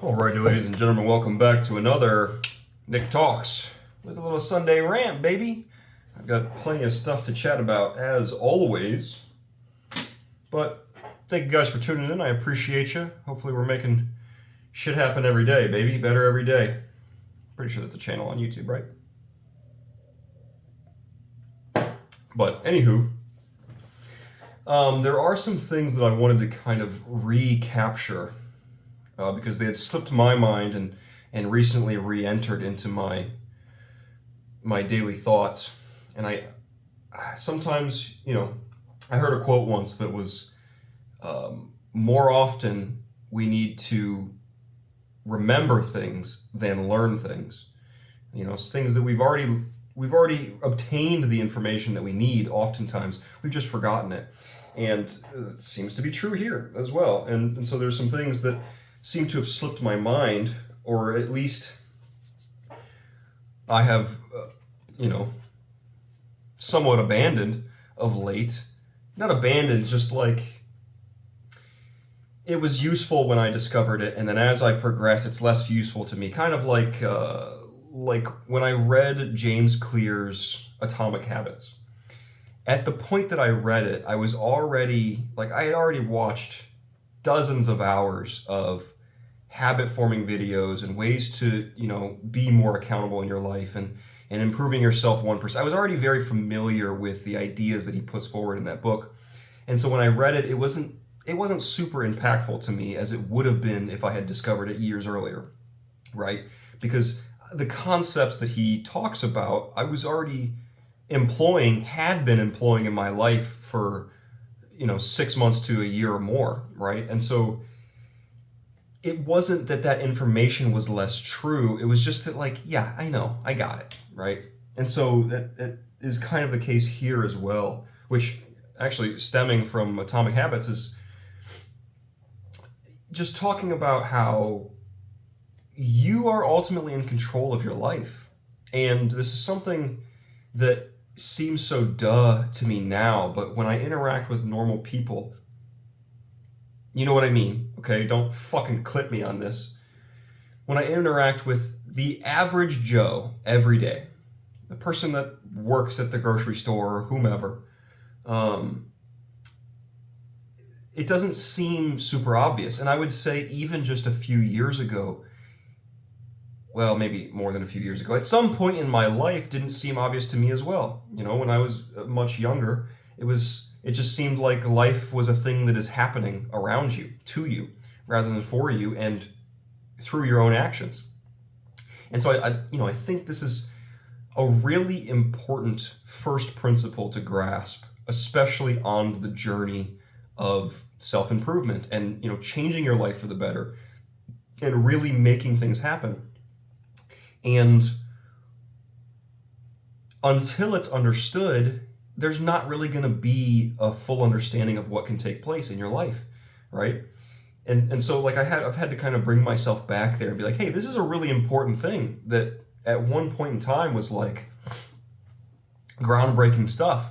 Alrighty, ladies and gentlemen, welcome back to another Nick Talks with a little Sunday rant, baby. I've got plenty of stuff to chat about, as always. But thank you guys for tuning in. I appreciate you. Hopefully we're making shit happen every day, baby. Better every day. Pretty sure that's a channel on YouTube, right? But anywho, there are some things that I wanted to kind of recapture because they had slipped my mind and recently re-entered into my daily thoughts. And I sometimes, I heard a quote once that was, more often we need to remember things than learn things. It's things that we've already obtained the information that we need. Oftentimes we've just forgotten it, and it seems to be true here as well. And so there's some things that seem to have slipped my mind, or at least I have, somewhat abandoned of late. Not abandoned, just like it was useful when I discovered it, and then as I progress, it's less useful to me. Kind of like when I read James Clear's Atomic Habits. At the point that I read it, I was already, I had already watched dozens of hours of habit forming videos and ways to, be more accountable in your life and improving yourself 1%. I was already very familiar with the ideas that he puts forward in that book. And so when I read it, it wasn't super impactful to me as it would have been if I had discovered it years earlier, right? Because the concepts that he talks about, I was already had been employing in my life for, 6 months to a year or more, right? And so it wasn't that information was less true. It was just that, yeah, I know, I got it, right? And so that is kind of the case here as well, which actually stemming from Atomic Habits is just talking about how you are ultimately in control of your life. And this is something that seems so duh to me now, but when I interact with normal people, you know what I mean, okay? Don't fucking clip me on this. When I interact with the average Joe every day, the person that works at the grocery store or whomever, it doesn't seem super obvious. And I would say even just a few years ago, well, maybe more than a few years ago, at some point in my life didn't seem obvious to me as well. When I was much younger, it just seemed like life was a thing that is happening around you, to you, rather than for you and through your own actions. And so I think this is a really important first principle to grasp, especially on the journey of self-improvement and, changing your life for the better and really making things happen. And until it's understood, there's not really going to be a full understanding of what can take place in your life, right? And so I've had to kind of bring myself back there and be like, hey, this is a really important thing that at one point in time was groundbreaking stuff.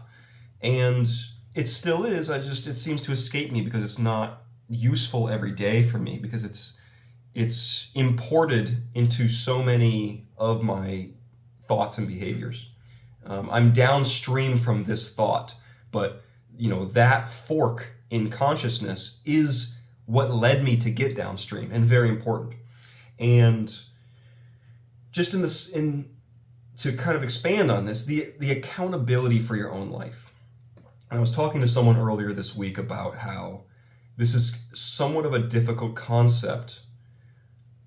And it still is. It seems to escape me because it's not useful every day for me, because it's imported into so many of my thoughts and behaviors. I'm downstream from this thought, but that fork in consciousness is what led me to get downstream, and very important. And just to kind of expand on this, the accountability for your own life. And I was talking to someone earlier this week about how this is somewhat of a difficult concept,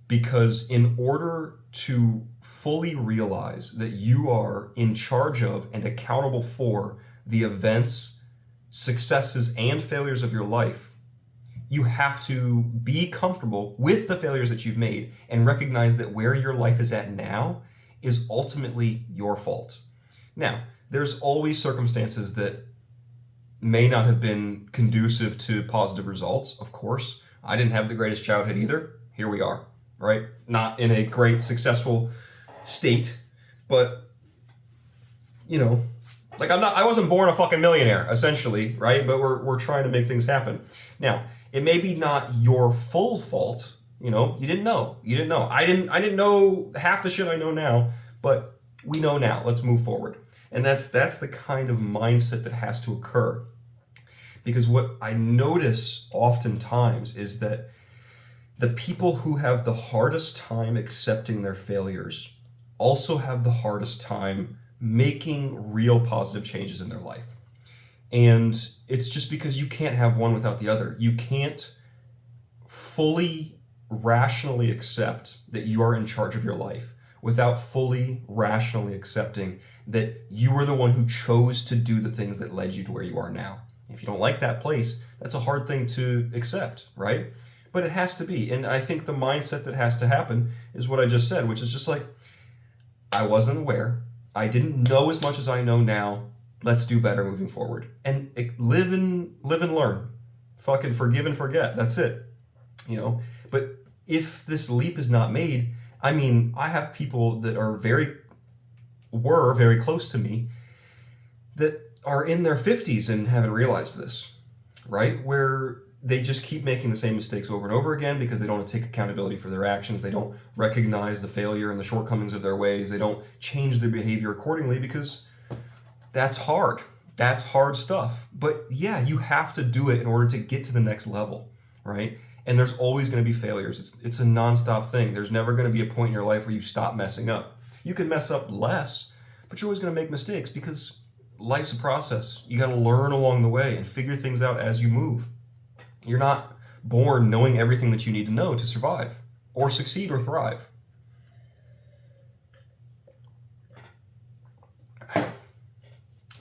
because in order to fully realize that you are in charge of and accountable for the events, successes, and failures of your life, you have to be comfortable with the failures that you've made and recognize that where your life is at now is ultimately your fault. Now, there's always circumstances that may not have been conducive to positive results, of course. I didn't have the greatest childhood either. Here we are, right? Not in a great, successful state, but, I wasn't born a fucking millionaire, essentially, right? But we're trying to make things happen. Now, it may be not your full fault, You didn't know. You didn't know. I didn't know half the shit I know now, but we know now. Let's move forward. And that's the kind of mindset that has to occur. Because what I notice oftentimes is that the people who have the hardest time accepting their failures also have the hardest time making real positive changes in their life. And it's just because you can't have one without the other. You can't fully rationally accept that you are in charge of your life without fully rationally accepting that you were the one who chose to do the things that led you to where you are now. If you don't like that place, that's a hard thing to accept, right? But it has to be. And I think the mindset that has to happen is what I just said, which is just like, I wasn't aware. I didn't know as much as I know now. Let's do better moving forward. And live and learn. Fucking forgive and forget. That's it. But if this leap is not made, I mean, I have people that were very close to me that are in their 50s and haven't realized this, right? Where they just keep making the same mistakes over and over again because they don't want to take accountability for their actions. They don't recognize the failure and the shortcomings of their ways. They don't change their behavior accordingly because that's hard. That's hard stuff. But yeah, you have to do it in order to get to the next level, right? And there's always going to be failures. It's a nonstop thing. There's never going to be a point in your life where you stop messing up. You can mess up less, but you're always going to make mistakes because life's a process. You got to learn along the way and figure things out as you move. You're not born knowing everything that you need to know to survive or succeed or thrive.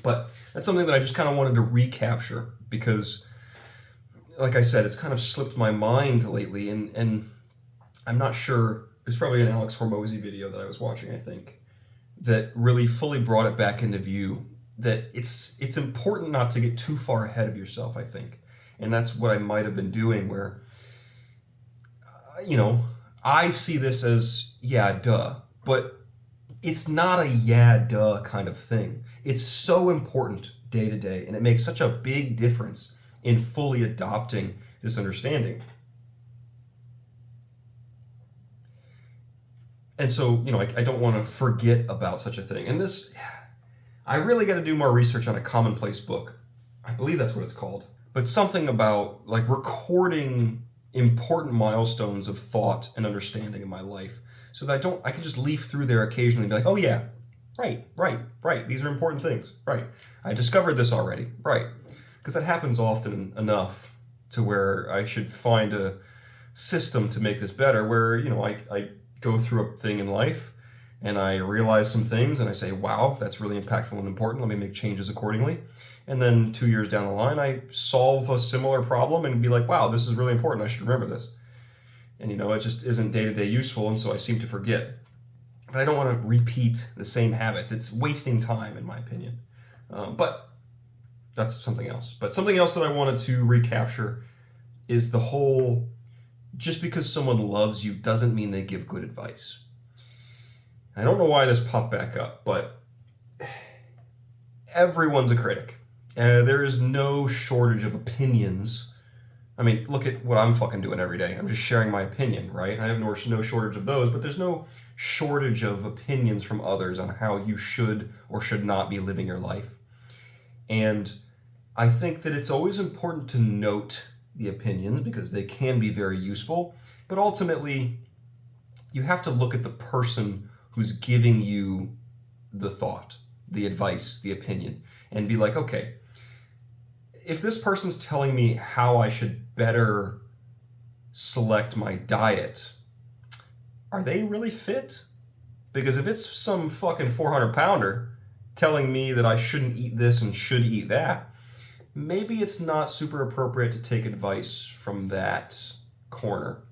But that's something that I just kind of wanted to recapture because, like I said, it's kind of slipped my mind lately, and I'm not sure. It's probably an Alex Hormozy video that I was watching, I think, that really fully brought it back into view. That it's important not to get too far ahead of yourself, I think. And that's what I might have been doing where, I see this as, yeah, duh. But it's not a yeah, duh kind of thing. It's so important day to day, and it makes such a big difference in fully adopting this understanding. And so, I don't want to forget about such a thing. And I really got to do more research on a commonplace book. I believe that's what it's called. But something about like recording important milestones of thought and understanding in my life so that I can just leaf through there occasionally and be like, oh yeah, right. These are important things. Right. I discovered this already. Right. Because that happens often enough to where I should find a system to make this better where, I go through a thing in life and I realize some things and I say, wow, that's really impactful and important. Let me make changes accordingly. And then 2 years down the line, I solve a similar problem and be like, wow, this is really important. I should remember this. And, it just isn't day-to-day useful, and so I seem to forget. But I don't want to repeat the same habits. It's wasting time, in my opinion. But that's something else. But something else that I wanted to recapture is the whole, just because someone loves you doesn't mean they give good advice. I don't know why this popped back up, but everyone's a critic. There is no shortage of opinions. I mean, look at what I'm fucking doing every day. I'm just sharing my opinion, right? I have no shortage of those, but there's no shortage of opinions from others on how you should or should not be living your life. And I think that it's always important to note the opinions because they can be very useful, but ultimately you have to look at the person who's giving you the thought, the advice, the opinion, and be like, okay, if this person's telling me how I should better select my diet, are they really fit? Because if it's some fucking 400-pounder telling me that I shouldn't eat this and should eat that, maybe it's not super appropriate to take advice from that corner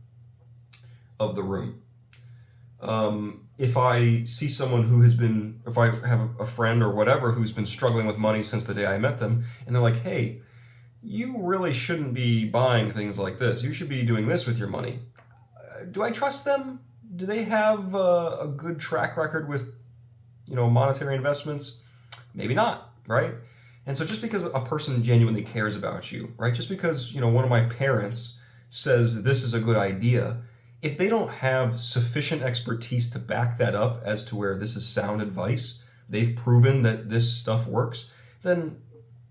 of the room. If I see someone if I have a friend or whatever who's been struggling with money since the day I met them, and they're like, hey, you really shouldn't be buying things like this. You should be doing this with your money. Do I trust them? Do they have a good track record with, monetary investments? Maybe not, right? And so just because a person genuinely cares about you, right? Just because, one of my parents says this is a good idea, if they don't have sufficient expertise to back that up as to where this is sound advice, they've proven that this stuff works, then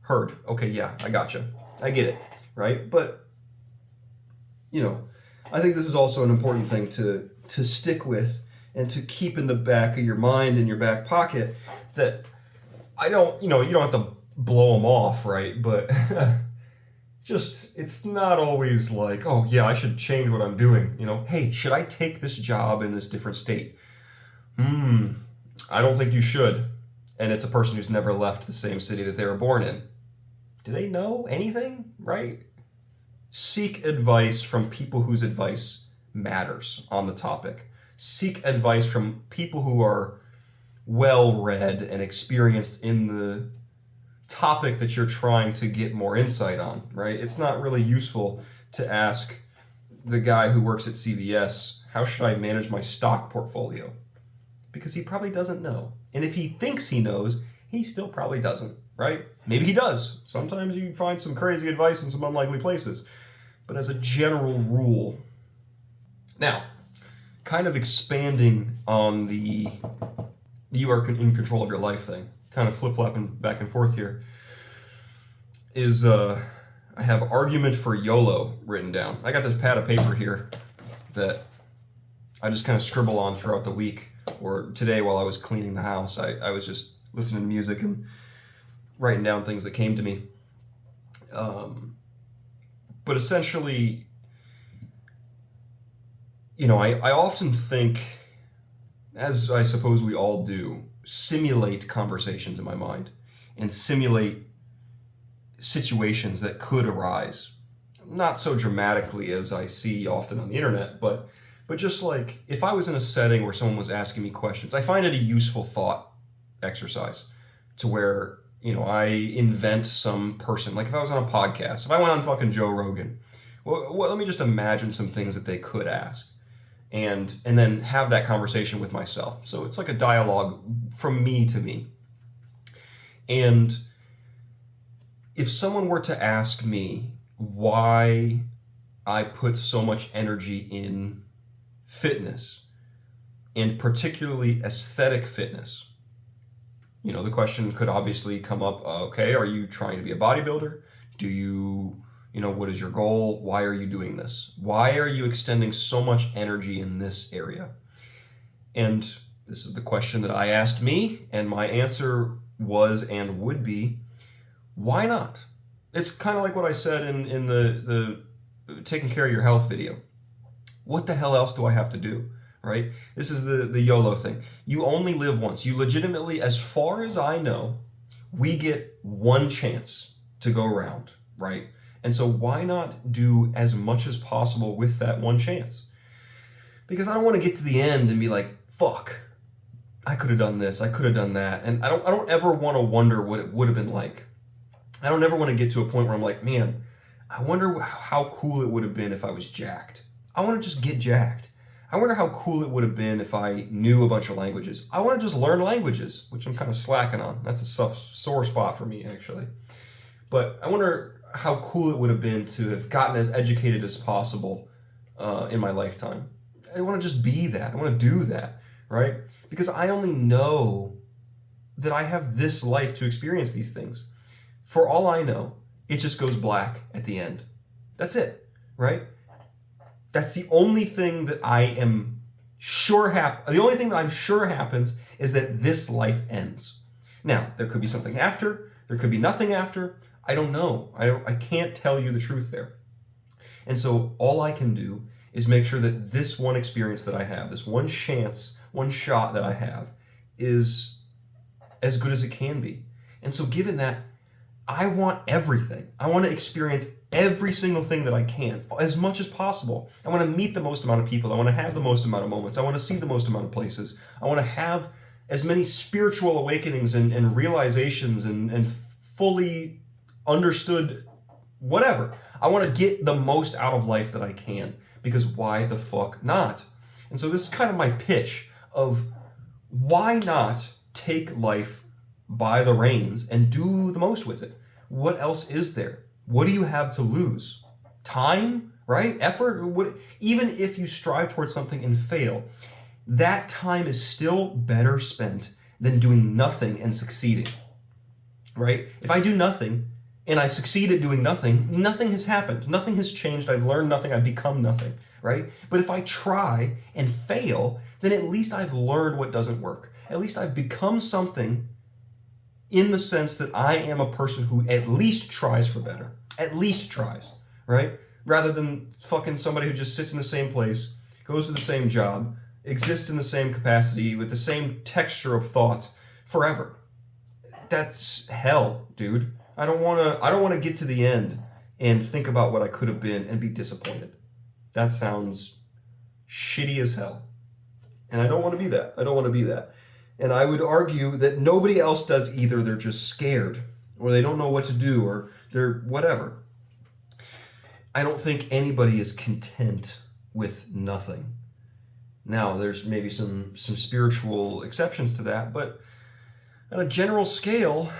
heard. Okay, yeah, I gotcha. I get it, right? But, I think this is also an important thing to stick with and to keep in the back of your mind, in your back pocket, that you don't have to blow them off, right? But just, it's not always like, oh yeah, I should change what I'm doing. Hey, should I take this job in this different state? I don't think you should. And it's a person who's never left the same city that they were born in. Do they know anything, right? Seek advice from people whose advice matters on the topic. Seek advice from people who are well-read and experienced in the topic that you're trying to get more insight on, right? It's not really useful to ask the guy who works at CVS, how should I manage my stock portfolio? Because he probably doesn't know. And if he thinks he knows, he still probably doesn't, right? Maybe he does. Sometimes you find some crazy advice in some unlikely places. But as a general rule, now, kind of expanding on the you are in control of your life thing, kind of flip-flopping back and forth here, is I have argument for YOLO written down. I got this pad of paper here that I just kind of scribble on throughout the week, or today while I was cleaning the house. I was just listening to music and writing down things that came to me. But essentially, I often think, as I suppose we all do, simulate conversations in my mind and simulate situations that could arise. Not so dramatically as I see often on the internet, but just like if I was in a setting where someone was asking me questions, I find it a useful thought exercise to where, I invent some person. Like if I was on a podcast, if I went on fucking Joe Rogan, well, let me just imagine some things that they could ask. And then have that conversation with myself. So it's like a dialogue from me to me. And if someone were to ask me why I put so much energy in fitness, and particularly aesthetic fitness, the question could obviously come up, okay, are you trying to be a bodybuilder? Do you what is your goal? Why are you doing this? Why are you extending so much energy in this area? And this is the question that I asked me, and my answer was and would be, why not? It's kind of like what I said in the taking care of your health video. What the hell else do I have to do, right? This is the YOLO thing. You only live once. You legitimately, as far as I know, we get one chance to go around, right? And so why not do as much as possible with that one chance? Because I don't want to get to the end and be like, fuck, I could have done this, I could have done that. And I don't ever want to wonder what it would have been like. I don't ever want to get to a point where I'm like, man, I wonder how cool it would have been if I was jacked. I want to just get jacked. I wonder how cool it would have been if I knew a bunch of languages. I want to just learn languages, which I'm kind of slacking on. That's a sore spot for me, actually. But I wonder how cool it would have been to have gotten as educated as possible in my lifetime. I want to just be that. I want to do that, right? Because I only know that I have this life to experience these things. For all I know, it just goes black at the end. That's it, right? That's the only thing that I am sure the only thing that I'm sure happens is that this life ends. Now, there could be something after, there could be nothing after. I don't know. I can't tell you the truth there. And so all I can do is make sure that this one experience that I have, this one chance, one shot that I have, is as good as it can be. And so given that, I want everything. I want to experience every single thing that I can, as much as possible. I want to meet the most amount of people. I want to have the most amount of moments. I want to see the most amount of places. I want to have as many spiritual awakenings and realizations and fully understood whatever. I want to get the most out of life that I can, because why the fuck not? And so this is kind of my pitch of why not take life by the reins and do the most with it. What else is there? What do you have to lose? time, right? Effort, even if you strive towards something and fail, that time is still better spent than doing nothing and succeeding, right? If I do nothing and I succeed at doing nothing, nothing has happened. Nothing has changed. I've learned nothing. I've become nothing, right? But if I try and fail, then at least I've learned what doesn't work. At least I've become something in the sense that I am a person who at least tries for better. At least tries, right? Rather than fucking somebody who just sits in the same place, goes to the same job, exists in the same capacity with the same texture of thought forever. That's hell, dude. I don't want to get to the end and think about what I could have been and be disappointed. That sounds shitty as hell. And I don't want to be that. I don't want to be that. And I would argue that nobody else does either. They're just scared, or they don't know what to do, or they're whatever. I don't think anybody is content with nothing. Now, there's maybe some spiritual exceptions to that, but on a general scale,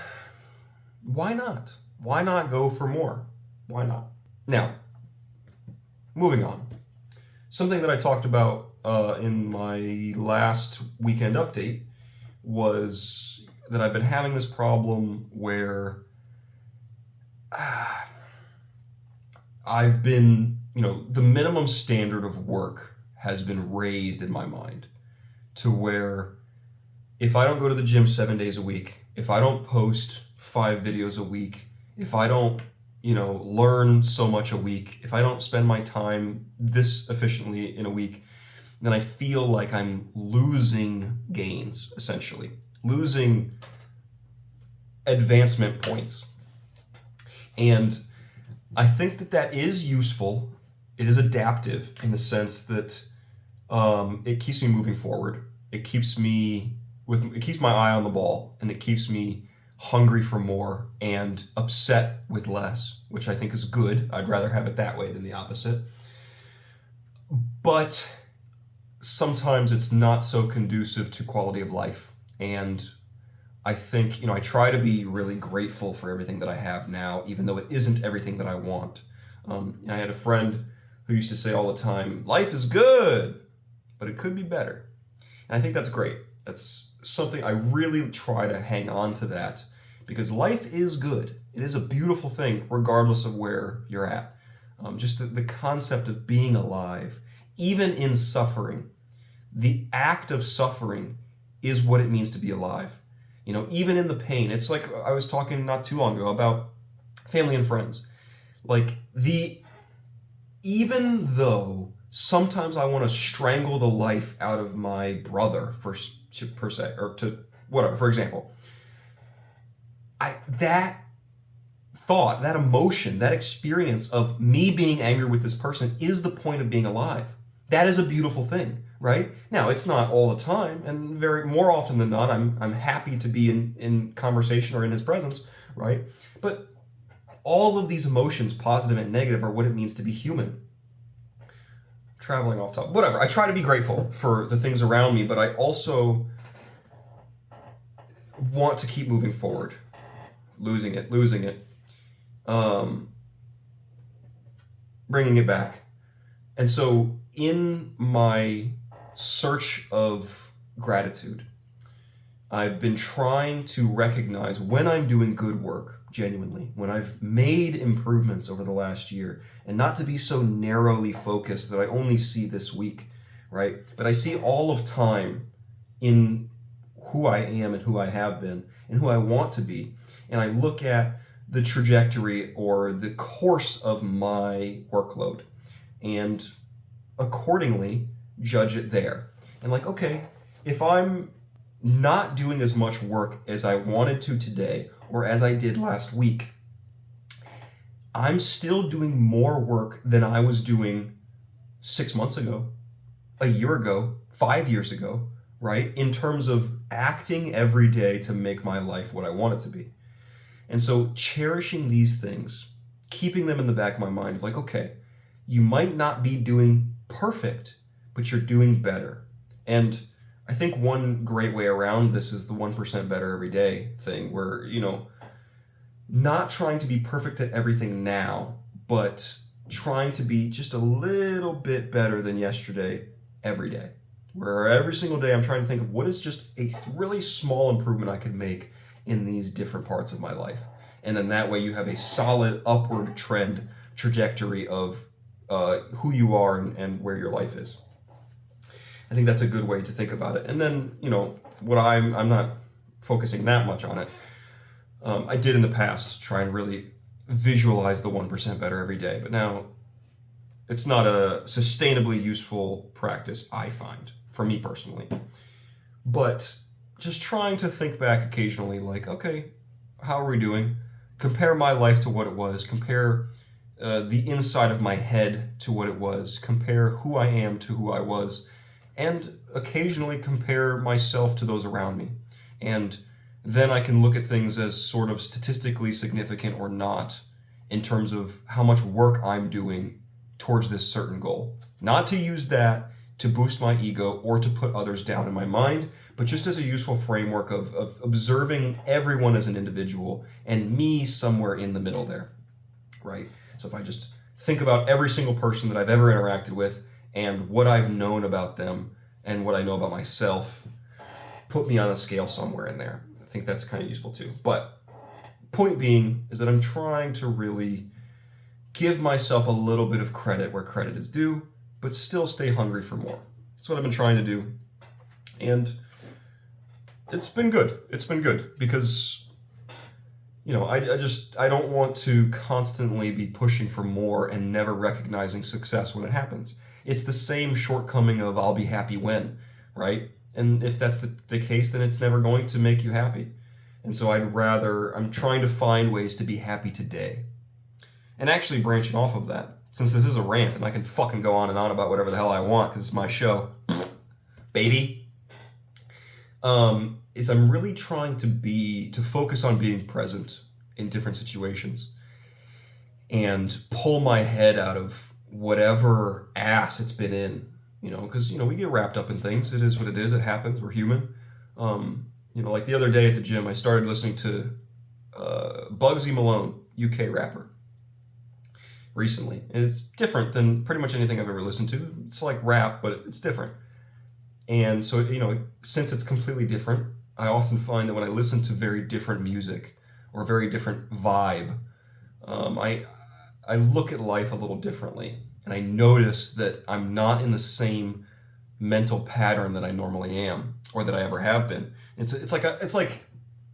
why not? Why not go for more? Why not? Now, moving on. Something that I talked about in my last weekend update was that I've been having this problem where I've been, the minimum standard of work has been raised in my mind to where if I don't go to the gym 7 days a week, if I don't post 5 videos a week, if I don't, learn so much a week, if I don't spend my time this efficiently in a week, then I feel like I'm losing gains, essentially. Losing advancement points. And I think that is useful. It is adaptive in the sense that it keeps me moving forward. It keeps my eye on the ball, and it keeps me hungry for more and upset with less, which I think is good. I'd rather have it that way than the opposite. But sometimes it's not so conducive to quality of life. And I think, I try to be really grateful for everything that I have now, even though it isn't everything that I want. I had a friend who used to say all the time, life is good, but it could be better. And I think that's great. That's something I really try to hang on to, that, because life is good. It is a beautiful thing, regardless of where you're at. Just the concept of being alive, even in suffering, the act of suffering is what it means to be alive. Even in the pain. It's like I was talking not too long ago about family and friends. Like, even though sometimes I want to strangle the life out of my brother, per se, or to whatever, for example, that thought, that emotion, that experience of me being angry with this person is the point of being alive. That is a beautiful thing, right? Now, it's not all the time, and more often than not, I'm happy to be in conversation or in his presence, right? But all of these emotions, positive and negative, are what it means to be human. Traveling off topic, whatever. I try to be grateful for the things around me, but I also want to keep moving forward. Losing it. Bringing it back. And so in my search of gratitude, I've been trying to recognize when I'm doing good work, genuinely, when I've made improvements over the last year, and not to be so narrowly focused that I only see this week, right? But I see all of time in who I am and who I have been and who I want to be. And I look at the trajectory or the course of my workload and accordingly judge it there. And like, okay, if I'm not doing as much work as I wanted to today or as I did last week, I'm still doing more work than I was doing 6 months ago, a year ago, 5 years ago, right? In terms of acting every day to make my life what I want it to be. And so cherishing these things, keeping them in the back of my mind of like, okay, you might not be doing perfect, but you're doing better. And I think one great way around this is the 1% better every day thing where, not trying to be perfect at everything now, but trying to be just a little bit better than yesterday every day. Where every single day I'm trying to think of what is just a really small improvement I could make in these different parts of my life. And then that way you have a solid upward trajectory of who you are and where your life is. I think that's a good way to think about it. And then, what I'm not focusing that much on it. I did in the past try and really visualize the 1% better every day, but now it's not a sustainably useful practice, I find, for me personally. But just trying to think back occasionally, like, okay, how are we doing? Compare my life to what it was, compare the inside of my head to what it was, compare who I am to who I was, and occasionally compare myself to those around me. And then I can look at things as sort of statistically significant or not in terms of how much work I'm doing towards this certain goal. Not to use that to boost my ego or to put others down in my mind, but just as a useful framework of observing everyone as an individual and me somewhere in the middle there, right? So if I just think about every single person that I've ever interacted with and what I've known about them and what I know about myself, put me on a scale somewhere in there. I think that's kind of useful too. But point being is that I'm trying to really give myself a little bit of credit where credit is due, but still stay hungry for more. That's what I've been trying to do. And it's been good. It's been good because, I don't want to constantly be pushing for more and never recognizing success when it happens. It's the same shortcoming of I'll be happy when, right? And if that's the case, then it's never going to make you happy. And so I'm trying to find ways to be happy today. And actually branching off of that, since this is a rant and I can fucking go on and on about whatever the hell I want because it's my show, baby, is I'm really trying to focus on being present in different situations and pull my head out of whatever ass it's been in. Because, we get wrapped up in things. It is what it is. It happens. We're human. Like the other day at the gym, I started listening to Bugsy Malone, UK rapper, recently. And it's different than pretty much anything I've ever listened to. It's like rap, but it's different. And so, since it's completely different, I often find that when I listen to very different music or very different vibe, I look at life a little differently. And I notice that I'm not in the same mental pattern that I normally am or that I ever have been. It's like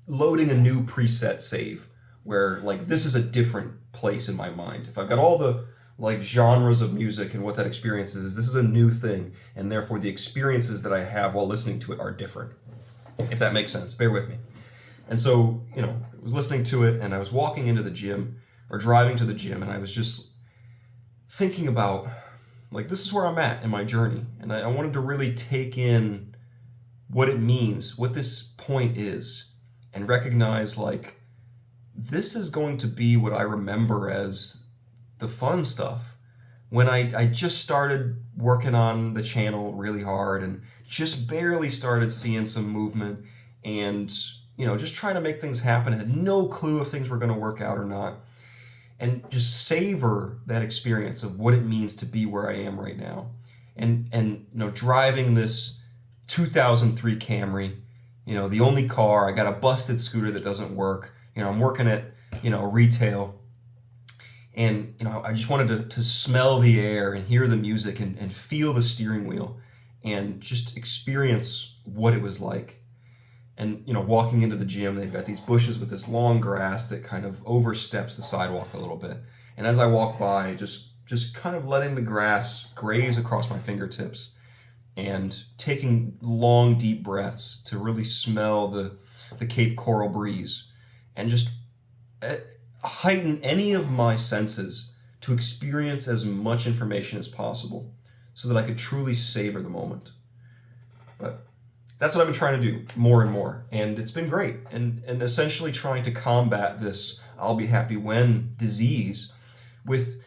loading a new preset save where like this is a different place in my mind. If I've got all the like genres of music and what that experience is, this is a new thing, and therefore the experiences that I have while listening to it are different. If that makes sense, bear with me. And so, I was listening to it and I was walking into the gym or driving to the gym and I was just thinking about, like, this is where I'm at in my journey. And I wanted to really take in what it means, what this point is, and recognize, like, this is going to be what I remember as the fun stuff. When I just started working on the channel really hard and just barely started seeing some movement and, just trying to make things happen. I had no clue if things were going to work out or not. And just savor that experience of what it means to be where I am right now. And driving this 2003 Camry, the only car, I got a busted scooter that doesn't work. I'm working at, retail. And, I just wanted to smell the air and hear the music and feel the steering wheel and just experience what it was like. And, walking into the gym, they've got these bushes with this long grass that kind of oversteps the sidewalk a little bit. And as I walk by, just kind of letting the grass graze across my fingertips and taking long, deep breaths to really smell the Cape Coral breeze and just heighten any of my senses to experience as much information as possible so that I could truly savor the moment. But that's what I've been trying to do more and more, and it's been great. And essentially trying to combat this I'll be happy when disease with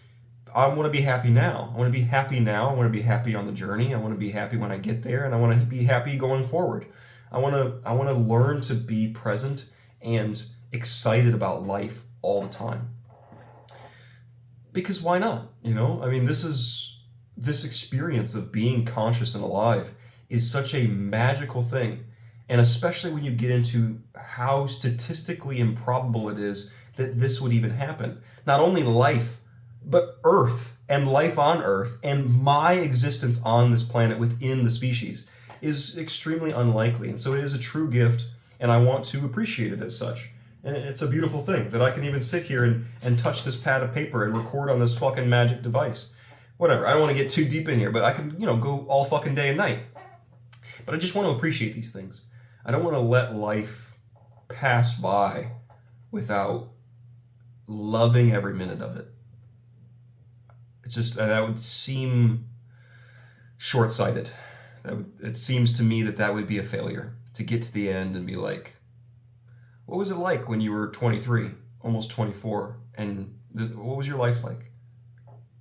I want to be happy now. I want to be happy now. I want to be happy on the journey. I want to be happy when I get there, and I want to be happy going forward. I want to learn to be present and excited about life all the time. because why not? You know, I mean, this experience of being conscious and alive is such a magical thing. And especially when you get into how statistically improbable it is that this would even happen. Not only life, but Earth and life on Earth and my existence on this planet within the species is extremely unlikely. And so it is a true gift, and I want to appreciate it as such. And it's a beautiful thing that I can even sit here and touch this pad of paper and record on this fucking magic device. Whatever, I don't want to get too deep in here, but I can, go all fucking day and night. But I just want to appreciate these things. I don't want to let life pass by without loving every minute of it. It's just, that would seem short-sighted. It seems to me that would be a failure, to get to the end and be like, what was it like when you were 23, almost 24, and what was your life like?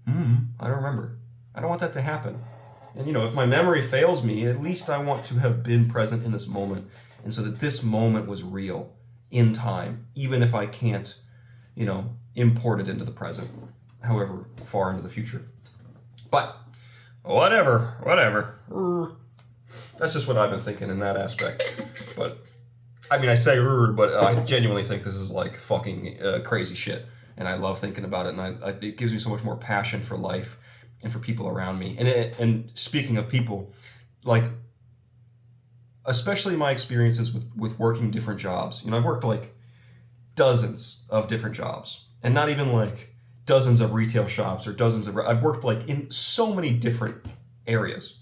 I don't remember. I don't want that to happen. And if my memory fails me, at least I want to have been present in this moment, and so that this moment was real in time, even if I can't, import it into the present, however far into the future. But whatever. That's just what I've been thinking in that aspect. But I mean, I say but I genuinely think this is like fucking crazy shit, and I love thinking about it, and it gives me so much more passion for life and for people around me. And speaking of people, like, especially my experiences with working different jobs. I've worked like dozens of different jobs, and not even like dozens of retail shops or I've worked like in so many different areas.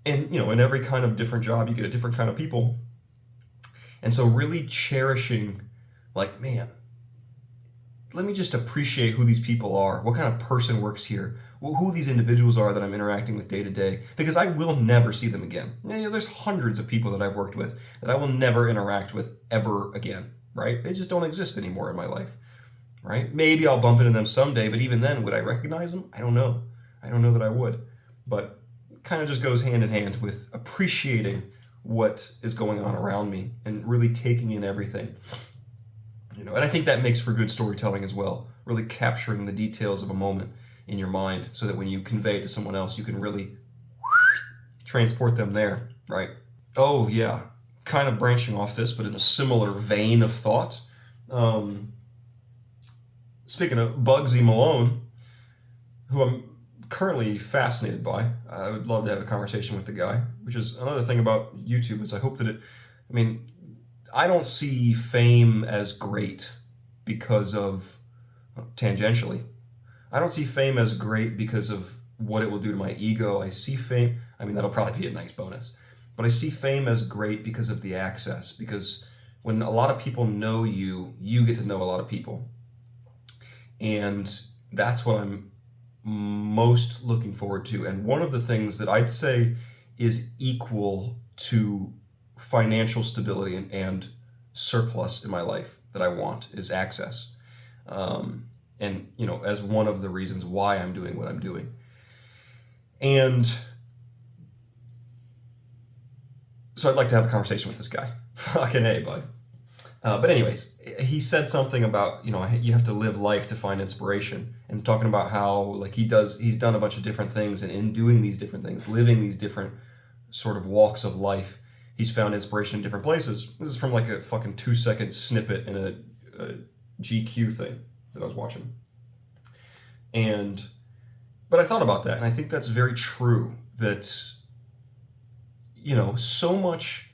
And, in every kind of different job, you get a different kind of people. And so really cherishing, like, man, let me just appreciate who these people are, what kind of person works here, who these individuals are that I'm interacting with day to day, because I will never see them again. There's hundreds of people that I've worked with that I will never interact with ever again, right? They just don't exist anymore in my life, right? Maybe I'll bump into them someday, but even then, would I recognize them? I don't know. I don't know that I would. But it kind of just goes hand in hand with appreciating what is going on around me and really taking in everything. And I think that makes for good storytelling as well, really capturing the details of a moment in your mind so that when you convey it to someone else, you can really transport them there, right? Oh, yeah. Kind of branching off this, but in a similar vein of thought. Speaking of Bugsy Malone, who I'm currently fascinated by, I would love to have a conversation with the guy, which is another thing about YouTube, is I hope that I don't see fame as great because of, tangentially, I don't see fame as great because of what it will do to my ego. I see fame, that'll probably be a nice bonus, but I see fame as great because of the access, because when a lot of people know you, you get to know a lot of people. And that's what I'm most looking forward to. And one of the things that I'd say is equal to financial stability and surplus in my life that I want is access. And, as one of the reasons why I'm doing what I'm doing. And so I'd like to have a conversation with this guy. Fucking A, bud. But anyways, he said something about, you have to live life to find inspiration, and talking about how, like, he's done a bunch of different things, and in doing these different things, living these different sort of walks of life, he's found inspiration in different places. This is from like a fucking 2-second snippet in a GQ thing that I was watching. But I thought about that, and I think that's very true, that, so much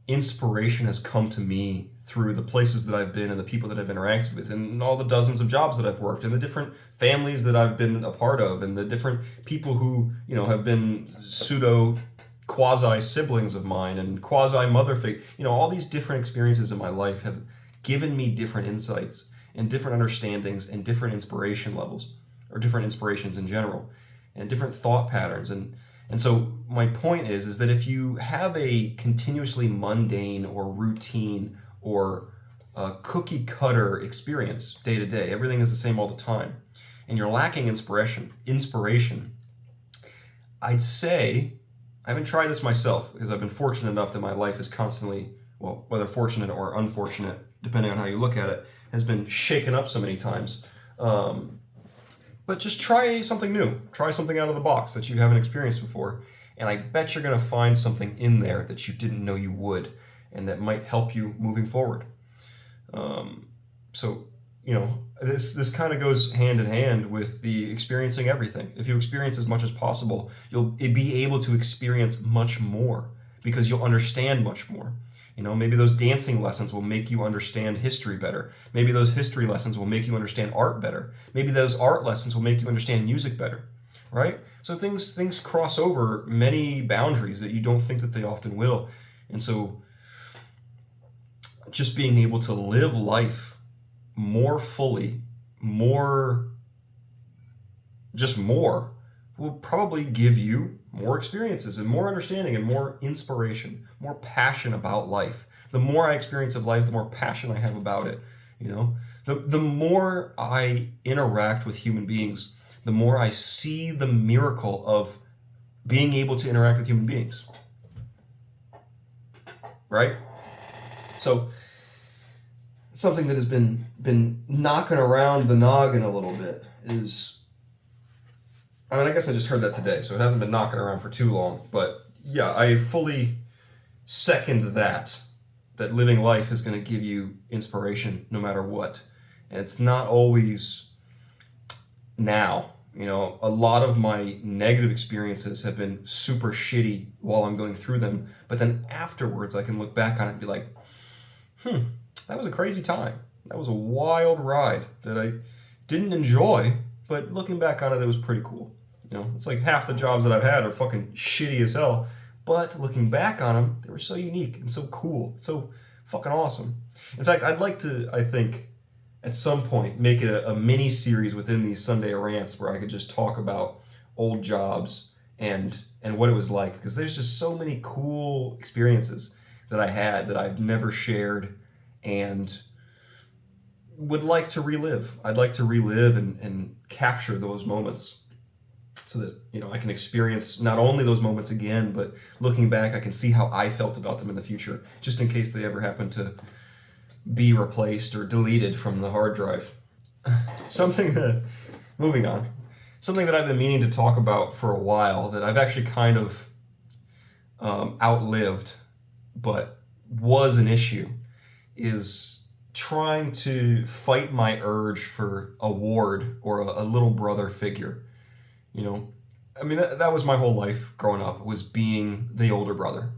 inspiration has come to me through the places that I've been and the people that I've interacted with, and all the dozens of jobs that I've worked, and the different families that I've been a part of, and the different people who, have been pseudo quasi siblings of mine and quasi mother figure. All these different experiences in my life have given me different insights and different understandings and different inspiration levels, or different inspirations in general, and different thought patterns. And so my point is that if you have a continuously mundane or routine or cookie cutter experience day to day, everything is the same all the time, and you're lacking inspiration, I'd say, I haven't tried this myself because I've been fortunate enough that my life is constantly, well, whether fortunate or unfortunate, depending on how you look at it, has been shaken up so many times. But just try something new. Try something out of the box that you haven't experienced before. And I bet you're going to find something in there that you didn't know you would, and that might help you moving forward. So, this kind of goes hand in hand with the experiencing everything. If you experience as much as possible, you'll be able to experience much more because you'll understand much more. Maybe those dancing lessons will make you understand history better. Maybe those history lessons will make you understand art better. Maybe those art lessons will make you understand music better, right? So things cross over many boundaries that you don't think that they often will. And so just being able to live life more fully, more will probably give you more experiences and more understanding and more inspiration, more passion about life. The more I experience of life, the more passion I have about it. The more I interact with human beings, the more I see the miracle of being able to interact with human beings. Right? So something that has been knocking around the noggin a little bit is, I guess I just heard that today, so it hasn't been knocking around for too long. But yeah, I fully second that living life is going to give you inspiration no matter what. And it's not always now. A lot of my negative experiences have been super shitty while I'm going through them. But then afterwards, I can look back on it and be like, that was a crazy time. That was a wild ride that I didn't enjoy, but looking back on it, it was pretty cool. It's like half the jobs that I've had are fucking shitty as hell, but looking back on them, they were so unique and so cool, so fucking awesome. In fact, I'd like to, I think, at some point, make it a mini series within these Sunday rants where I could just talk about old jobs and what it was like, because there's just so many cool experiences that I had that I've never shared and would like to relive. I'd like to relive and capture those moments so that, I can experience not only those moments again, but looking back, I can see how I felt about them in the future, just in case they ever happen to be replaced or deleted from the hard drive. Moving on, something that I've been meaning to talk about for a while that I've actually kind of outlived, but was an issue, is trying to fight my urge for a ward or a little brother figure. That was my whole life growing up, was being the older brother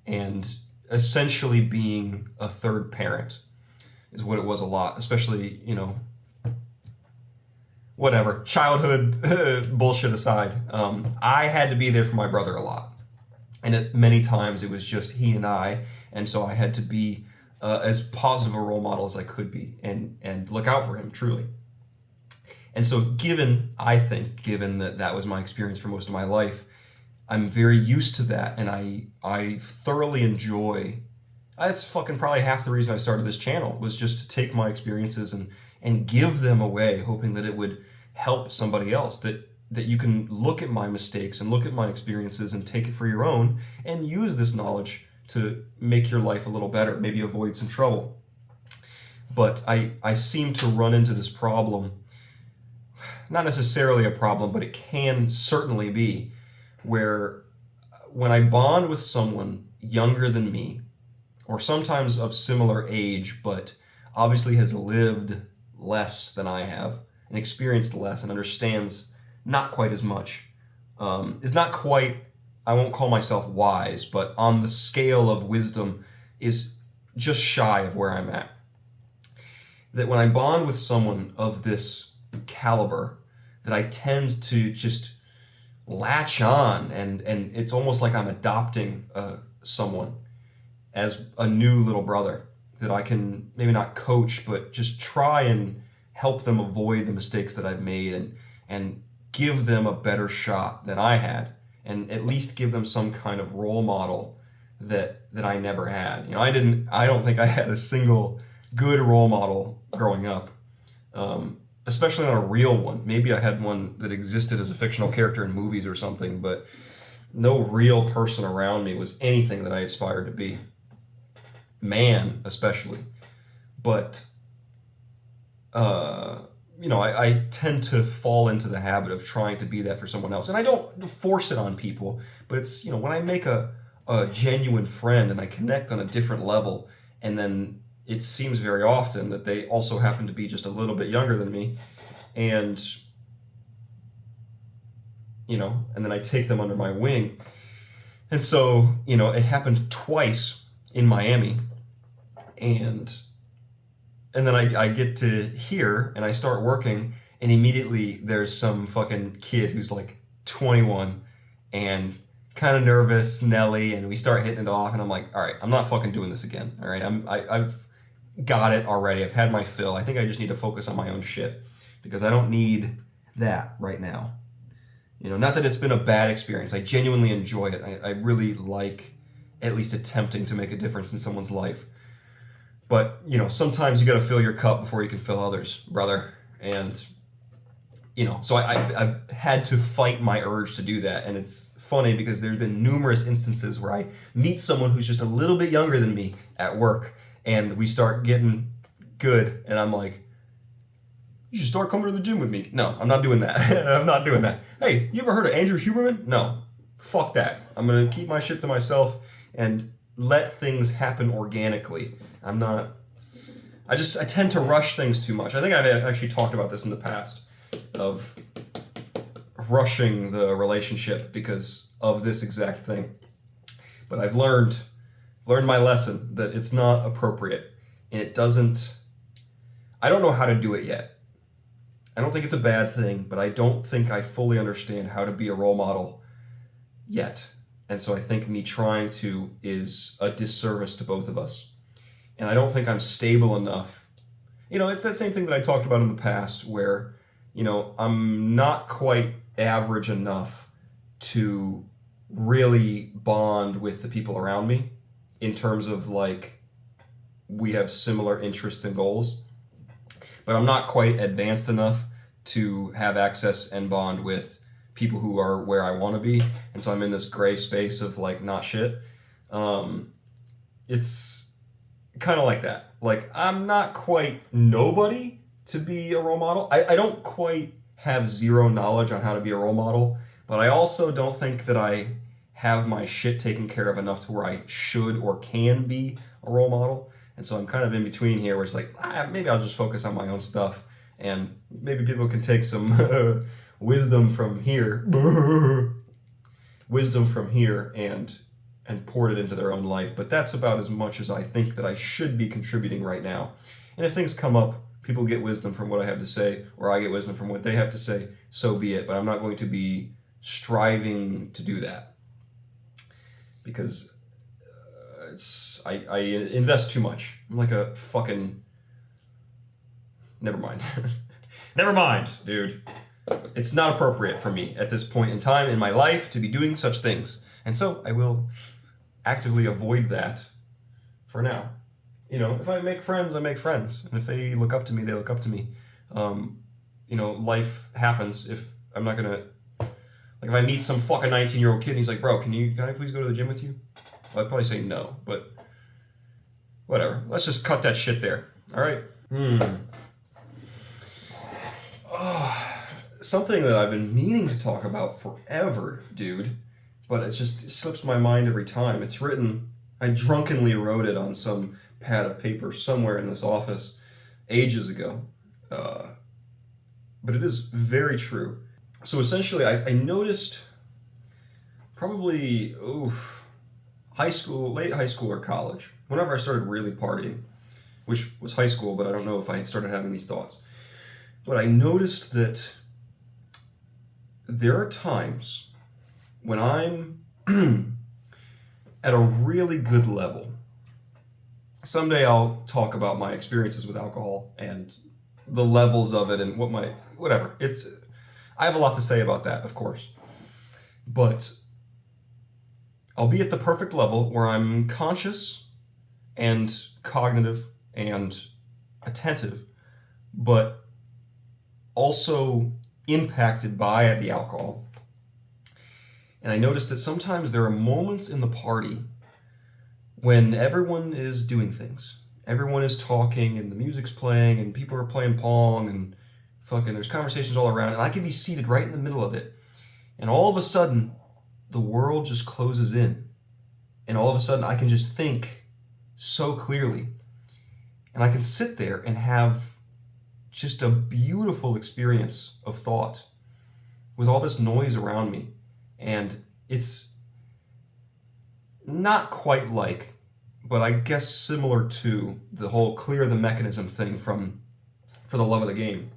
and essentially being a third parent is what it was a lot, especially, whatever, childhood bullshit aside. I had to be there for my brother a lot. And many times it was just he and I, and so I had to be as positive a role model as I could be and look out for him, truly. And so given that was my experience for most of my life, I'm very used to that, and I thoroughly enjoy. That's fucking probably half the reason I started this channel, was just to take my experiences and give them away, hoping that it would help somebody else, that you can look at my mistakes and look at my experiences and take it for your own and use this knowledge to make your life a little better, maybe avoid some trouble. But I seem to run into this problem, not necessarily a problem, but it can certainly be, where when I bond with someone younger than me, or sometimes of similar age, but obviously has lived less than I have, and experienced less, and understands not quite as much, is not quite, I won't call myself wise, but on the scale of wisdom is just shy of where I'm at. That when I bond with someone of this caliber, that I tend to just latch on, and it's almost like I'm adopting someone as a new little brother that I can maybe not coach, but just try and help them avoid the mistakes that I've made and give them a better shot than I had, and at least give them some kind of role model that I never had. I don't think I had a single good role model growing up. Especially not a real one. Maybe I had one that existed as a fictional character in movies or something, but no real person around me was anything that I aspired to be. Man, especially. But I tend to fall into the habit of trying to be that for someone else. And I don't force it on people, but it's, when I make a genuine friend and I connect on a different level, and then it seems very often that they also happen to be just a little bit younger than me, and, and then I take them under my wing. And so, it happened twice in Miami, and then I get to here and I start working, and immediately there's some fucking kid who's like 21 and kind of nervous, Nelly, and we start hitting it off, and I'm like, all right, I'm not fucking doing this again. All right, I've got it already. I've had my fill. I think I just need to focus on my own shit because I don't need that right now. Not that it's been a bad experience. I genuinely enjoy it. I really like at least attempting to make a difference in someone's life. But, sometimes you got to fill your cup before you can fill others, brother. And, so I've had to fight my urge to do that. And it's funny because there's been numerous instances where I meet someone who's just a little bit younger than me at work, and we start getting good. And I'm like, you should start coming to the gym with me. No, I'm not doing that. I'm not doing that. Hey, you ever heard of Andrew Huberman? No. Fuck that. I'm going to keep my shit to myself and let things happen organically. I tend to rush things too much. I think I've actually talked about this in the past, of rushing the relationship because of this exact thing. But I've learned my lesson that it's not appropriate, and I don't know how to do it yet. I don't think it's a bad thing, but I don't think I fully understand how to be a role model yet. And so I think me trying to is a disservice to both of us. And I don't think I'm stable enough. It's that same thing that I talked about in the past where, I'm not quite average enough to really bond with the people around me in terms of like, we have similar interests and goals. But I'm not quite advanced enough to have access and bond with people who are where I want to be. And so I'm in this gray space of like not shit. It's kind of like that. Like, I'm not quite nobody to be a role model. I don't quite have zero knowledge on how to be a role model, but I also don't think that I have my shit taken care of enough to where I should or can be a role model. And so I'm kind of in between here where it's like, maybe I'll just focus on my own stuff, and maybe people can take some wisdom from here and pour it into their own life. But that's about as much as I think that I should be contributing right now. And if things come up, people get wisdom from what I have to say, or I get wisdom from what they have to say, so be it. But I'm not going to be striving to do that because I invest too much. I'm like a fucking... Never mind. Never mind, dude. It's not appropriate for me at this point in time in my life to be doing such things. And so I will actively avoid that for now. If I make friends, I make friends. And if they look up to me, they look up to me. Life happens. If I'm not going to... Like, if I meet some fucking 19-year-old kid and he's like, bro, can I please go to the gym with you? Well, I'd probably say no, but whatever. Let's just cut that shit there. All right? Something that I've been meaning to talk about forever, dude, but it slips my mind every time. It's written, I drunkenly wrote it on some pad of paper somewhere in this office ages ago. But it is very true. So essentially, I noticed probably, late high school or college, whenever I started really partying, which was high school, but I don't know if I started having these thoughts. But I noticed that there are times when I'm at a really good level. Someday I'll talk about my experiences with alcohol and the levels of it and whatever. I have a lot to say about that, of course. But I'll be at the perfect level where I'm conscious and cognitive and attentive, but also impacted by the alcohol. And I noticed that sometimes there are moments in the party when everyone is doing things. Everyone is talking and the music's playing and people are playing pong and fucking, there's conversations all around, and I can be seated right in the middle of it. And all of a sudden, the world just closes in. And all of a sudden, I can just think so clearly. And I can sit there and have just a beautiful experience of thought with all this noise around me. And it's not quite like, but I guess similar to the whole clear the mechanism thing from For the Love of the Game,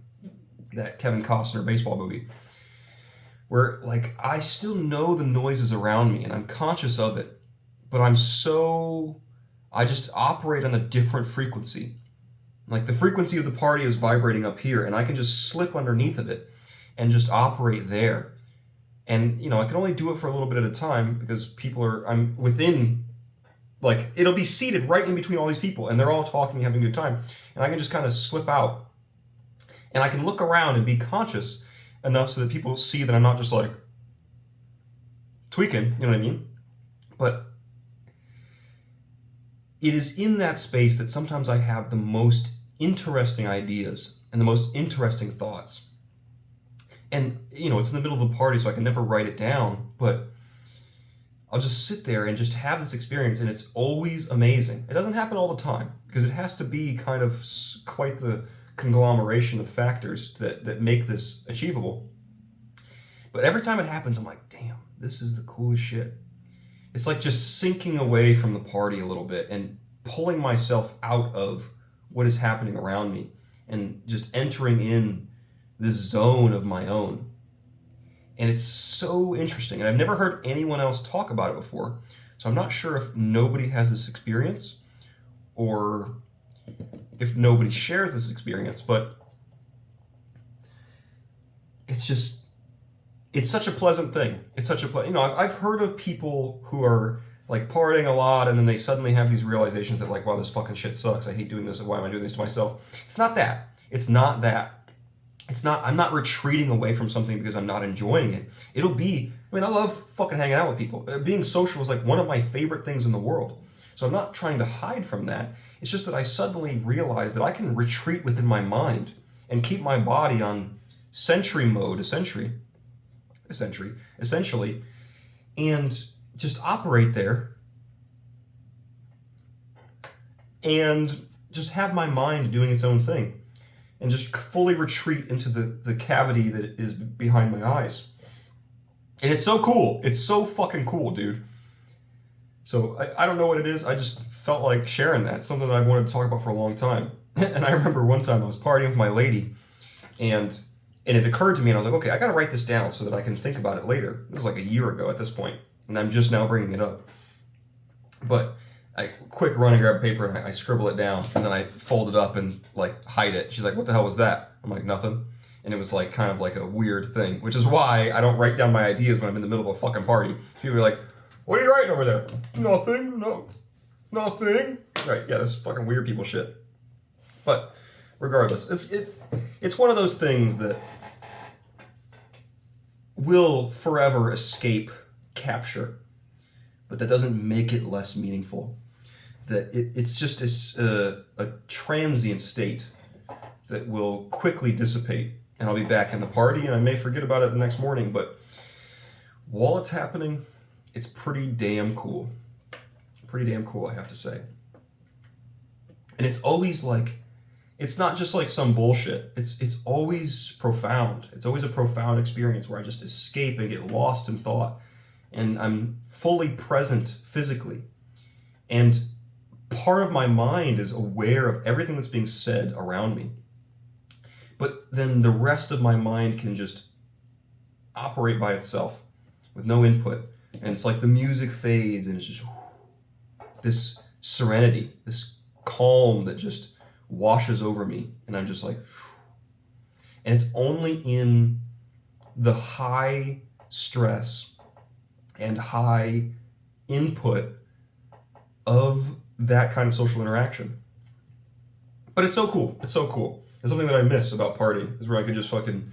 that Kevin Costner baseball movie, where like I still know the noises around me and I'm conscious of it, but I just operate on a different frequency. Like the frequency of the party is vibrating up here, and I can just slip underneath of it and just operate there. And, I can only do it for a little bit at a time because I'm within, like, it'll be seated right in between all these people, and they're all talking, having a good time. And I can just kind of slip out. And I can look around and be conscious enough so that people see that I'm not just like tweaking, you know what I mean? But it is in that space that sometimes I have the most interesting ideas and the most interesting thoughts. And, it's in the middle of the party, so I can never write it down, but I'll just sit there and just have this experience, and it's always amazing. It doesn't happen all the time, because it has to be kind of quite the conglomeration of factors that make this achievable. But every time it happens, I'm like, damn, this is the coolest shit. It's like just sinking away from the party a little bit and pulling myself out of what is happening around me and just entering in this zone of my own. And it's so interesting. And I've never heard anyone else talk about it before. So I'm not sure if nobody has this experience or if nobody shares this experience, but it's such a pleasant thing. It's such a I've heard of people who are like partying a lot and then they suddenly have these realizations that like, wow, this fucking shit sucks. I hate doing this. Why am I doing this to myself? It's not that. I'm not retreating away from something because I'm not enjoying it. I love fucking hanging out with people. Being social is like one of my favorite things in the world. So I'm not trying to hide from that. It's just that I suddenly realize that I can retreat within my mind and keep my body on sentry mode, essentially, and just operate there and just have my mind doing its own thing and just fully retreat into the cavity that is behind my eyes. And it's so cool. It's so fucking cool, dude. So I don't know what it is. I just felt like sharing that. It's something that I've wanted to talk about for a long time. And I remember one time I was partying with my lady and it occurred to me and I was like, okay, I got to write this down so that I can think about it later. This is like a year ago at this point, and I'm just now bringing it up. But I quick run and grab a paper and I scribble it down and then I fold it up and like hide it. She's like, what the hell was that? I'm like, nothing. And it was like kind of like a weird thing, which is why I don't write down my ideas when I'm in the middle of a fucking party. People are like, what are you writing over there? Nothing. No. Nothing. Right, yeah, this is fucking weird people shit. But regardless, it's one of those things that will forever escape capture, but that doesn't make it less meaningful. That it's just a transient state that will quickly dissipate, and I'll be back in the party, and I may forget about it the next morning, but while it's happening, it's pretty damn cool. Pretty damn cool, I have to say. And it's always like, it's not just like some bullshit. It's always profound. It's always a profound experience where I just escape and get lost in thought. And I'm fully present physically. And part of my mind is aware of everything that's being said around me. But then the rest of my mind can just operate by itself with no input. And it's like the music fades and it's just this serenity, this calm that just washes over me. And I'm just like, and it's only in the high stress and high input of that kind of social interaction. But it's so cool. It's so cool. It's something that I miss about partying, is where I could just fucking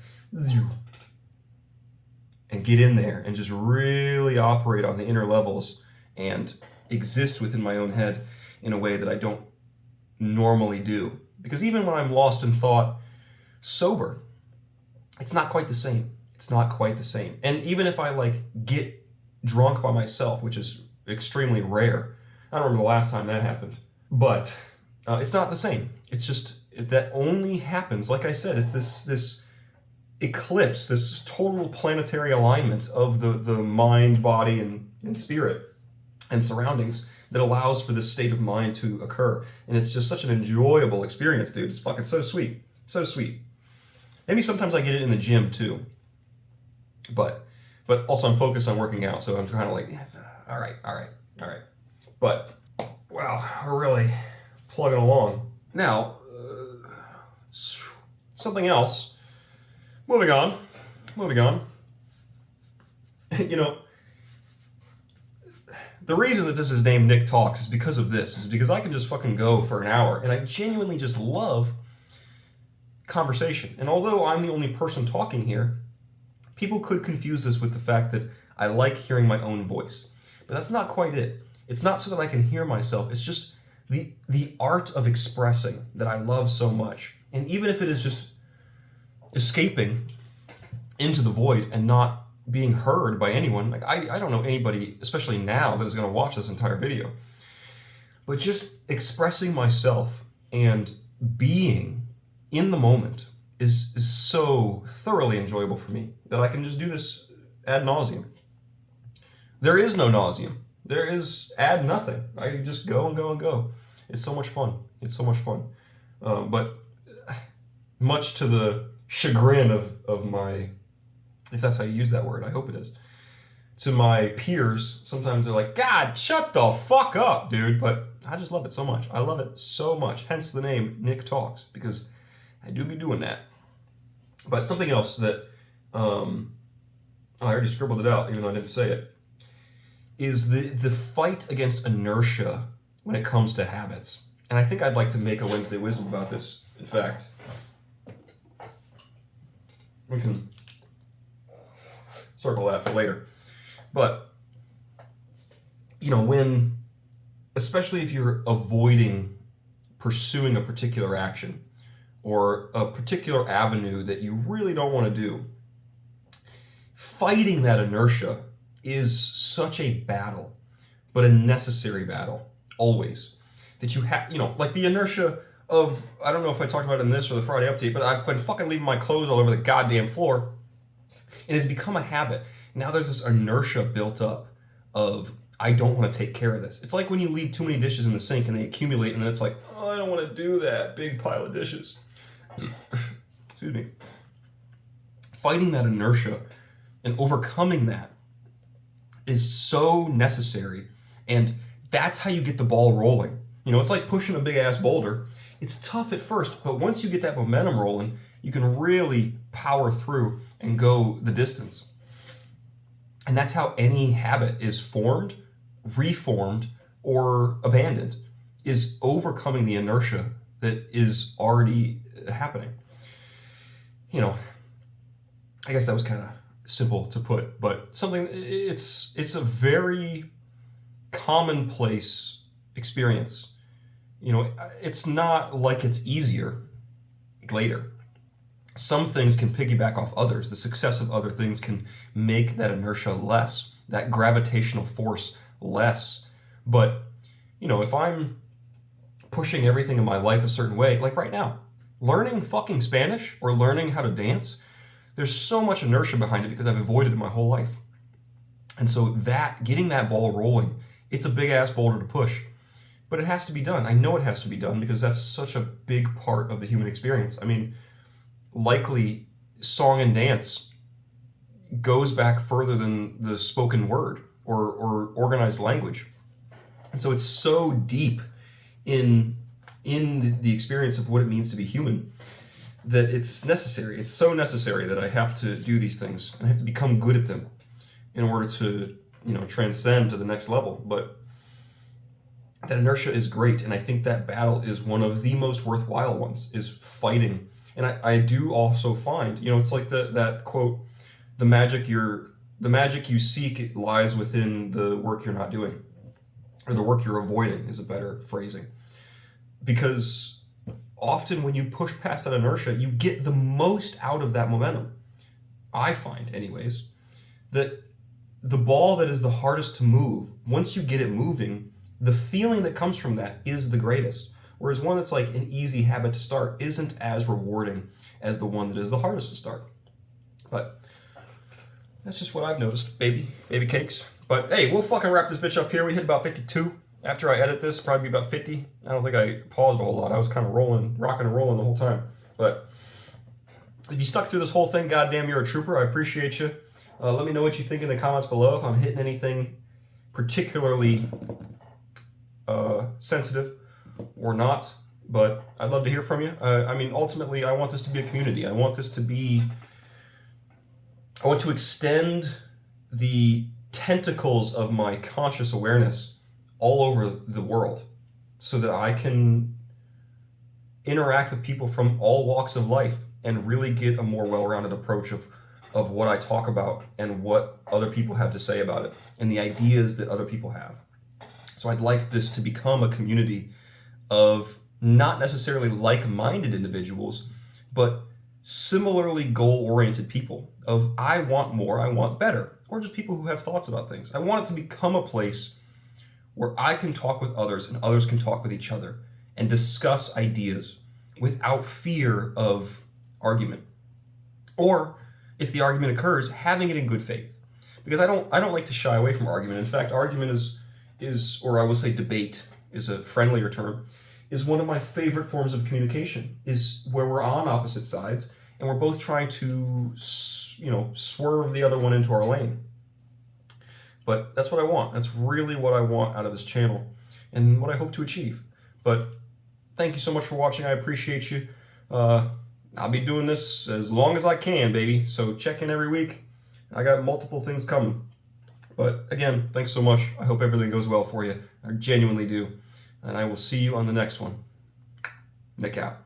and get in there and just really operate on the inner levels and exist within my own head in a way that I don't normally do. Because even when I'm lost in thought, sober, it's not quite the same. It's not quite the same. And even if I like get drunk by myself, which is extremely rare, I don't remember the last time that happened, but it's not the same. It's just that only happens, like I said, it's this eclipse, this total planetary alignment of the mind, body, and spirit and surroundings that allows for this state of mind to occur. And it's just such an enjoyable experience, dude. It's fucking so sweet. So sweet. Maybe sometimes I get it in the gym too. But also I'm focused on working out, so I'm kind of like, yeah, all right. But, wow, we're really plugging along. Now, something else. Moving on. You know, the reason that this is named Nick Talks is because of this. Is because I can just fucking go for an hour, and I genuinely just love conversation. And although I'm the only person talking here, people could confuse this with the fact that I like hearing my own voice. But that's not quite it. It's not so that I can hear myself. It's just the art of expressing that I love so much. And even if it is just escaping into the void and not being heard by anyone, like I don't know anybody, especially now, that is going to watch this entire video. But just expressing myself and being in the moment is so thoroughly enjoyable for me that I can just do this ad nauseum. There is no nauseum. There is ad nothing. I can just go and go and go. It's so much fun. But much to the chagrin of my, if that's how you use that word, I hope it is, to my peers, sometimes they're like, God, shut the fuck up, dude. But I just love it so much. I love it so much. Hence the name Nick Talks, because I do be doing that. But something else that, I already scribbled it out, even though I didn't say it, is the fight against inertia when it comes to habits. And I think I'd like to make a Wednesday Wisdom about this. In fact, we can circle that for later. But, you know, when, especially if you're avoiding pursuing a particular action or a particular avenue that you really don't want to do, fighting that inertia is such a battle, but a necessary battle, always. That you have, you know, like the inertia of, I don't know if I talked about it in this or the Friday update, but I've been fucking leaving my clothes all over the goddamn floor. It has become a habit. Now there's this inertia built up of, I don't want to take care of this. It's like when you leave too many dishes in the sink and they accumulate, and then it's like, oh, I don't want to do that big pile of dishes. Excuse me. Fighting that inertia and overcoming that is so necessary, and that's how you get the ball rolling. You know, it's like pushing a big ass boulder. It's tough at first, but once you get that momentum rolling, you can really power through and go the distance. And that's how any habit is formed, reformed, or abandoned, is overcoming the inertia that is already happening. You know, I guess that was kind of simple to put, but something, it's a very commonplace experience. You know, it's not like it's easier later. Some things can piggyback off others. The success of other things can make that inertia less, that gravitational force less. But, you know, if I'm pushing everything in my life a certain way, like right now, learning fucking Spanish or learning how to dance, there's so much inertia behind it because I've avoided it my whole life. And so that, getting that ball rolling, it's a big ass boulder to push. But it has to be done. I know it has to be done because that's such a big part of the human experience. I mean, likely song and dance goes back further than the spoken word or organized language. And so it's so deep in the experience of what it means to be human that it's necessary. It's so necessary that I have to do these things and I have to become good at them in order to, you know, transcend to the next level. But that inertia is great, and I think that battle is one of the most worthwhile ones, is fighting. And I do also find, you know, it's like that quote, the magic you seek lies within the work you're not doing, or the work you're avoiding is a better phrasing. Because often when you push past that inertia, you get the most out of that momentum. I find anyways, that the ball that is the hardest to move, once you get it moving, the feeling that comes from that is the greatest. Whereas one that's like an easy habit to start isn't as rewarding as the one that is the hardest to start. But that's just what I've noticed, baby cakes. But hey, we'll fucking wrap this bitch up here. We hit about 52. After I edit this, probably be about 50. I don't think I paused a whole lot. I was kind of rocking and rolling the whole time. But if you stuck through this whole thing, goddamn, you're a trooper. I appreciate you. Let me know what you think in the comments below. If I'm hitting anything particularly sensitive or not. But I'd love to hear from you. I mean, ultimately, I want this to be a community. I want to extend the tentacles of my conscious awareness all over the world so that I can interact with people from all walks of life and really get a more well-rounded approach of what I talk about and what other people have to say about it and the ideas that other people have. So I'd like this to become a community of not necessarily like-minded individuals, but similarly goal-oriented people of I want more, I want better, or just people who have thoughts about things. I want it to become a place where I can talk with others and others can talk with each other and discuss ideas without fear of argument. Or if the argument occurs, having it in good faith. Because I don't like to shy away from argument. In fact, argument is, or I will say debate is a friendlier term, is one of my favorite forms of communication, is where we're on opposite sides and we're both trying to, swerve the other one into our lane. But that's what I want. That's really what I want out of this channel and what I hope to achieve. But thank you so much for watching. I appreciate you. I'll be doing this as long as I can, baby. So check in every week. I got multiple things coming. But again, thanks so much. I hope everything goes well for you. I genuinely do. And I will see you on the next one. Nick out.